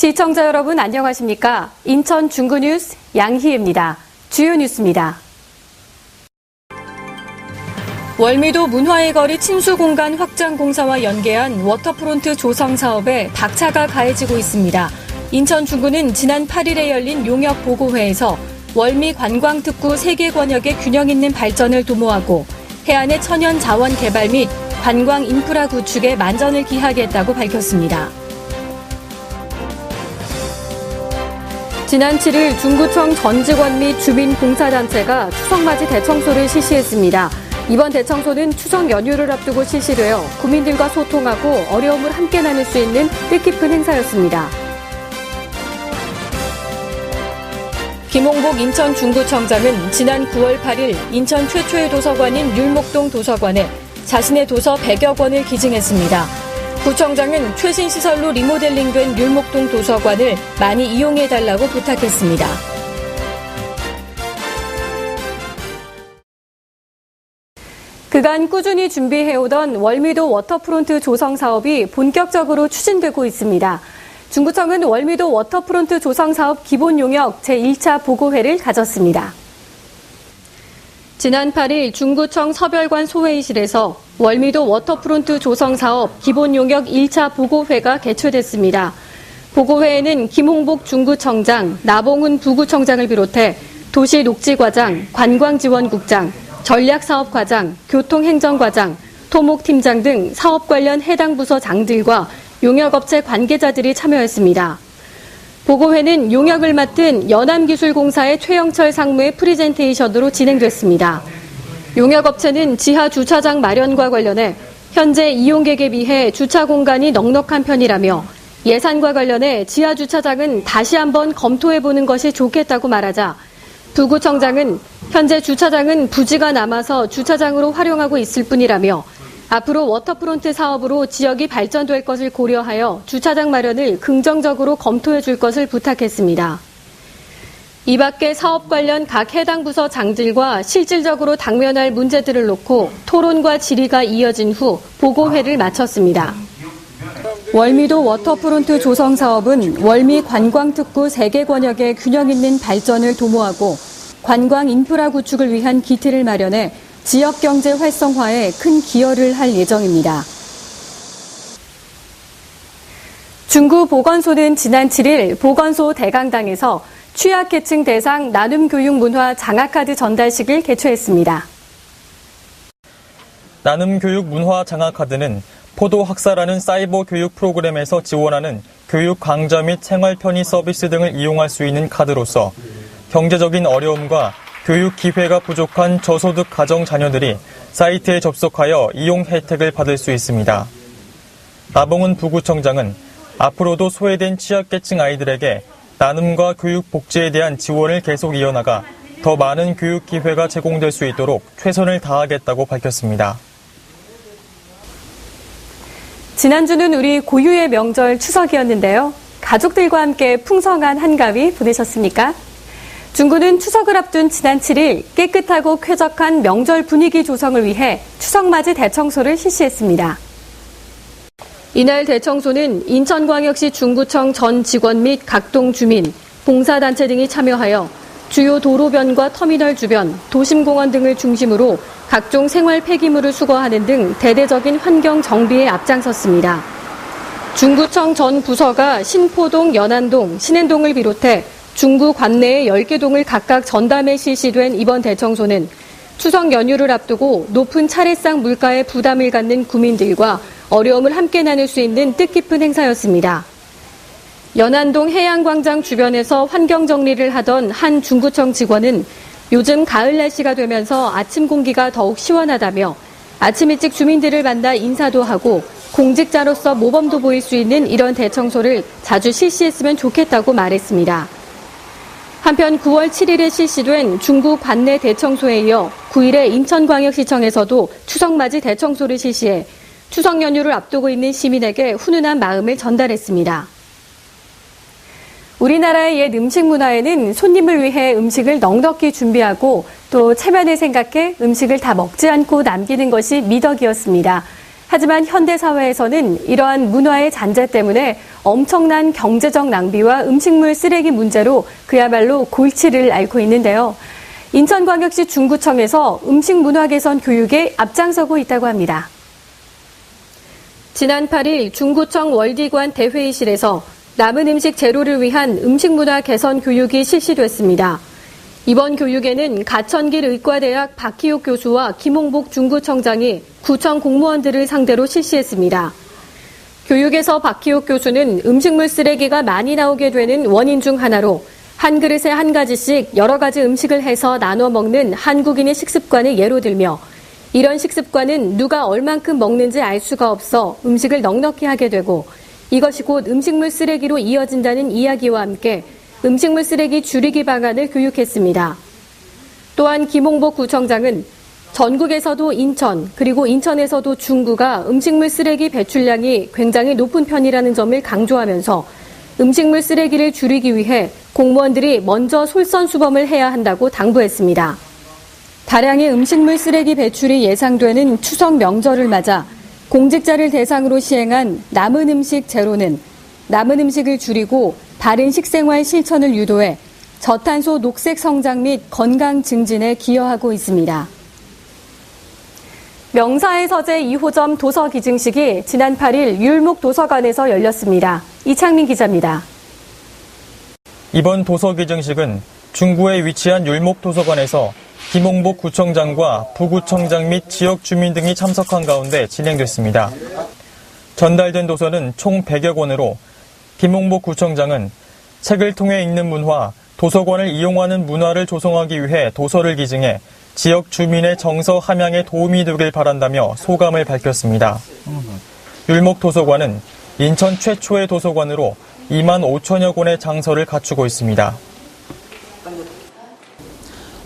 시청자 여러분 안녕하십니까? 인천 중구 뉴스 양희입니다. 주요 뉴스입니다. 월미도 문화의 거리 친수 공간 확장 공사와 연계한 워터프론트 조성 사업에 박차가 가해지고 있습니다. 인천 중구는 지난 8일에 열린 용역 보고회에서 월미 관광특구 3개 권역의 균형 있는 발전을 도모하고 해안의 천연 자원 개발 및 관광 인프라 구축에 만전을 기하겠다고 밝혔습니다. 지난 7일 중구청 전 직원 및 주민 봉사단체가 추석맞이 대청소를 실시했습니다. 이번 대청소는 추석 연휴를 앞두고 실시되어 구민들과 소통하고 어려움을 함께 나눌 수 있는 뜻깊은 행사였습니다. 김홍복 인천 중구청장은 지난 9월 8일 인천 최초의 도서관인 율목동 도서관에 자신의 도서 100여 권을 기증했습니다. 구청장은 최신 시설로 리모델링된 율목동 도서관을 많이 이용해달라고 부탁했습니다. 그간 꾸준히 준비해오던 월미도 워터프론트 조성 사업이 본격적으로 추진되고 있습니다. 중구청은 월미도 워터프론트 조성 사업 기본 용역 제1차 보고회를 가졌습니다. 지난 8일 중구청 서별관 소회의실에서 월미도 워터프론트 조성 사업 기본 용역 1차 보고회가 개최됐습니다. 보고회에는 김홍복 중구청장, 나봉훈 부구청장을 비롯해 도시녹지과장, 관광지원국장, 전략사업과장, 교통행정과장, 토목팀장 등 사업 관련 해당 부서 장들과 용역업체 관계자들이 참여했습니다. 보고회는 용역을 맡은 연암기술공사의 최영철 상무의 프리젠테이션으로 진행됐습니다. 용역업체는 지하 주차장 마련과 관련해 현재 이용객에 비해 주차 공간이 넉넉한 편이라며 예산과 관련해 지하 주차장은 다시 한번 검토해보는 것이 좋겠다고 말하자 부구청장은 현재 주차장은 부지가 남아서 주차장으로 활용하고 있을 뿐이라며 앞으로 워터프론트 사업으로 지역이 발전될 것을 고려하여 주차장 마련을 긍정적으로 검토해 줄 것을 부탁했습니다. 이 밖에 사업 관련 각 해당 부서 장들과 실질적으로 당면할 문제들을 놓고 토론과 질의가 이어진 후 보고회를 마쳤습니다. 월미도 워터프론트 조성 사업은 월미 관광특구 3개 권역의 균형 있는 발전을 도모하고 관광 인프라 구축을 위한 기틀을 마련해 지역 경제 활성화에 큰 기여를 할 예정입니다. 중구 보건소는 지난 7일 보건소 대강당에서 취약계층 대상 나눔교육 문화 장학카드 전달식을 개최했습니다. 나눔교육 문화 장학카드는 포도학사라는 사이버 교육 프로그램에서 지원하는 교육 강좌 및 생활 편의 서비스 등을 이용할 수 있는 카드로서 경제적인 어려움과 교육 기회가 부족한 저소득 가정 자녀들이 사이트에 접속하여 이용 혜택을 받을 수 있습니다. 나봉훈 부구청장은 앞으로도 소외된 취약계층 아이들에게 나눔과 교육 복지에 대한 지원을 계속 이어나가 더 많은 교육 기회가 제공될 수 있도록 최선을 다하겠다고 밝혔습니다. 지난주는 우리 고유의 명절 추석이었는데요. 가족들과 함께 풍성한 한가위 보내셨습니까? 중구는 추석을 앞둔 지난 7일 깨끗하고 쾌적한 명절 분위기 조성을 위해 추석맞이 대청소를 실시했습니다. 이날 대청소는 인천광역시 중구청 전 직원 및 각동 주민, 봉사단체 등이 참여하여 주요 도로변과 터미널 주변, 도심공원 등을 중심으로 각종 생활 폐기물을 수거하는 등 대대적인 환경 정비에 앞장섰습니다. 중구청 전 부서가 신포동, 연안동, 신앤동을 비롯해 중구 관내의 10개 동을 각각 전담해 실시된 이번 대청소는 추석 연휴를 앞두고 높은 차례상 물가에 부담을 갖는 구민들과 어려움을 함께 나눌 수 있는 뜻깊은 행사였습니다. 연안동 해양광장 주변에서 환경 정리를 하던 한 중구청 직원은 요즘 가을 날씨가 되면서 아침 공기가 더욱 시원하다며 아침 일찍 주민들을 만나 인사도 하고 공직자로서 모범도 보일 수 있는 이런 대청소를 자주 실시했으면 좋겠다고 말했습니다. 한편 9월 7일에 실시된 중구 관내 대청소에 이어 9일에 인천광역시청에서도 추석맞이 대청소를 실시해 추석 연휴를 앞두고 있는 시민에게 훈훈한 마음을 전달했습니다. 우리나라의 옛 음식 문화에는 손님을 위해 음식을 넉넉히 준비하고 또 체면을 생각해 음식을 다 먹지 않고 남기는 것이 미덕이었습니다. 하지만 현대사회에서는 이러한 문화의 잔재 때문에 엄청난 경제적 낭비와 음식물 쓰레기 문제로 그야말로 골치를 앓고 있는데요. 인천광역시 중구청에서 음식문화 개선 교육에 앞장서고 있다고 합니다. 지난 8일 중구청 월디관 대회의실에서 남은 음식 제로를 위한 음식문화 개선 교육이 실시됐습니다. 이번 교육에는 가천길 의과대학 박희옥 교수와 김홍복 중구청장이 구청 공무원들을 상대로 실시했습니다. 교육에서 박희옥 교수는 음식물 쓰레기가 많이 나오게 되는 원인 중 하나로 한 그릇에 한 가지씩 여러 가지 음식을 해서 나눠 먹는 한국인의 식습관을 예로 들며 이런 식습관은 누가 얼만큼 먹는지 알 수가 없어 음식을 넉넉히 하게 되고 이것이 곧 음식물 쓰레기로 이어진다는 이야기와 함께 음식물 쓰레기 줄이기 방안을 교육했습니다. 또한 김홍복 구청장은 전국에서도 인천 그리고 인천에서도 중구가 음식물 쓰레기 배출량이 굉장히 높은 편이라는 점을 강조하면서 음식물 쓰레기를 줄이기 위해 공무원들이 먼저 솔선수범을 해야 한다고 당부했습니다. 다량의 음식물 쓰레기 배출이 예상되는 추석 명절을 맞아 공직자를 대상으로 시행한 남은 음식 제로는 남은 음식을 줄이고 바른 식생활 실천을 유도해 저탄소 녹색 성장 및 건강 증진에 기여하고 있습니다. 명사의 서재 2호점 도서 기증식이 지난 8일 율목도서관에서 열렸습니다. 이창민 기자입니다. 이번 도서 기증식은 중구에 위치한 율목도서관에서 김홍복 구청장과 부구청장 및 지역 주민 등이 참석한 가운데 진행됐습니다. 전달된 도서는 총 100여 권으로 김홍복 구청장은 책을 통해 읽는 문화, 도서관을 이용하는 문화를 조성하기 위해 도서를 기증해 지역 주민의 정서 함양에 도움이 되길 바란다며 소감을 밝혔습니다. 율목도서관은 인천 최초의 도서관으로 2만 5천여 권의 장서를 갖추고 있습니다.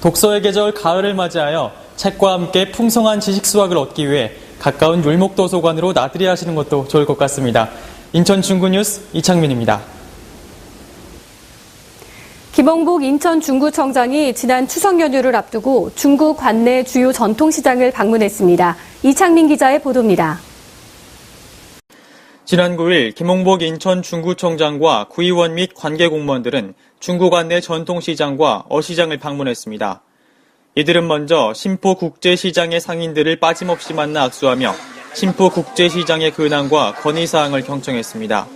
독서의 계절 가을을 맞이하여 책과 함께 풍성한 지식 수확을 얻기 위해 가까운 율목도서관으로 나들이 하시는 것도 좋을 것 같습니다. 인천 중구 뉴스 이창민입니다. 김홍복 인천 중구청장이 지난 추석 연휴를 앞두고 중구 관내 주요 전통시장을 방문했습니다. 이창민 기자의 보도입니다. 지난 9일 김홍복 인천 중구청장과 구의원 및 관계 공무원들은 중구 관내 전통시장과 어시장을 방문했습니다. 이들은 먼저 신포국제시장의 상인들을 빠짐없이 만나 악수하며 신포국제시장의 근황과 건의사항을 경청했습니다.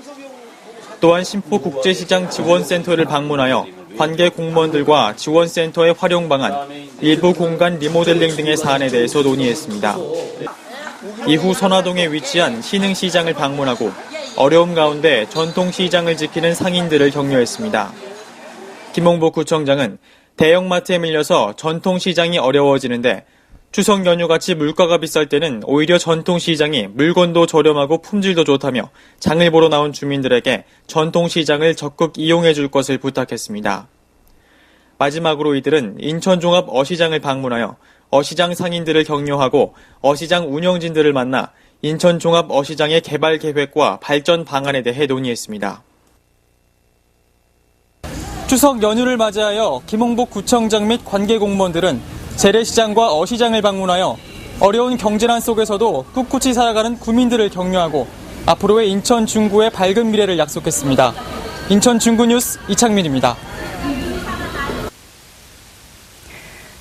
또한 신포국제시장 지원센터를 방문하여 관계 공무원들과 지원센터의 활용 방안, 일부 공간 리모델링 등의 사안에 대해서 논의했습니다. 이후 선화동에 위치한 신흥시장을 방문하고 어려움 가운데 전통시장을 지키는 상인들을 격려했습니다. 김홍복 구청장은 대형마트에 밀려서 전통시장이 어려워지는데 추석 연휴같이 물가가 비쌀 때는 오히려 전통시장이 물건도 저렴하고 품질도 좋다며 장을 보러 나온 주민들에게 전통시장을 적극 이용해 줄 것을 부탁했습니다. 마지막으로 이들은 인천종합 어시장을 방문하여 어시장 상인들을 격려하고 어시장 운영진들을 만나 인천종합 어시장의 개발 계획과 발전 방안에 대해 논의했습니다. 추석 연휴를 맞이하여 김홍복 구청장 및 관계 공무원들은 재래시장과 어시장을 방문하여 어려운 경제난 속에서도 꿋꿋이 살아가는 구민들을 격려하고 앞으로의 인천 중구의 밝은 미래를 약속했습니다. 인천 중구 뉴스 이창민입니다.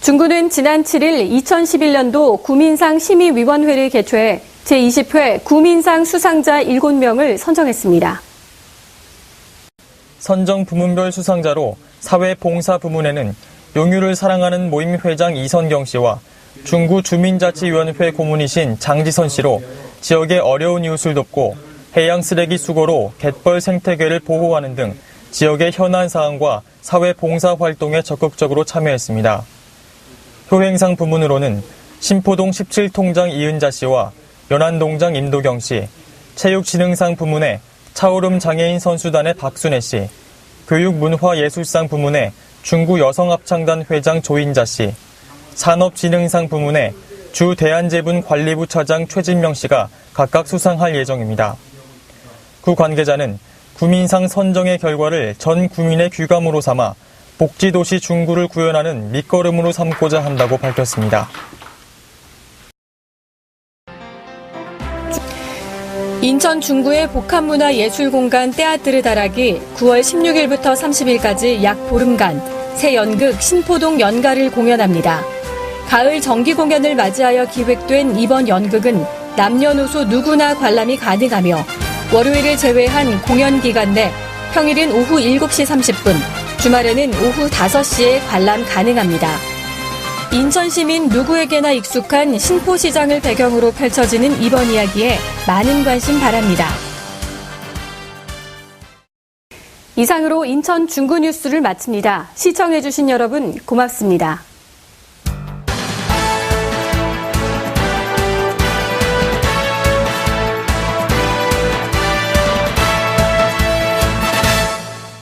중구는 지난 7일 2011년도 구민상 심의위원회를 개최해 제20회 구민상 수상자 7명을 선정했습니다. 선정 부문별 수상자로 사회봉사부문에는 용유를 사랑하는 모임 회장 이선경 씨와 중구 주민자치위원회 고문이신 장지선 씨로 지역의 어려운 이웃을 돕고 해양 쓰레기 수거로 갯벌 생태계를 보호하는 등 지역의 현안 사항과 사회봉사 활동에 적극적으로 참여했습니다. 효행상 부문으로는 신포동 17통장 이은자 씨와 연안동장 임도경 씨, 체육진흥상 부문에 차오름 장애인 선수단의 박순애 씨, 교육문화예술상 부문에 중구 여성합창단 회장 조인자 씨, 산업진흥상 부문에 주 대한제분관리부 차장 최진명 씨가 각각 수상할 예정입니다. 구 관계자는 구민상 선정의 결과를 전 구민의 귀감으로 삼아 복지도시 중구를 구현하는 밑거름으로 삼고자 한다고 밝혔습니다. 인천 중구의 복합문화예술공간 떼아뜨르 다락이 9월 16일부터 30일까지 약 보름간 새 연극 신포동 연가를 공연합니다. 가을 정기 공연을 맞이하여 기획된 이번 연극은 남녀노소 누구나 관람이 가능하며 월요일을 제외한 공연 기간 내 평일은 오후 7시 30분, 주말에는 오후 5시에 관람 가능합니다. 인천 시민 누구에게나 익숙한 신포시장을 배경으로 펼쳐지는 이번 이야기에 많은 관심 바랍니다. 이상으로 인천 중구 뉴스를 마칩니다. 시청해주신 여러분 고맙습니다.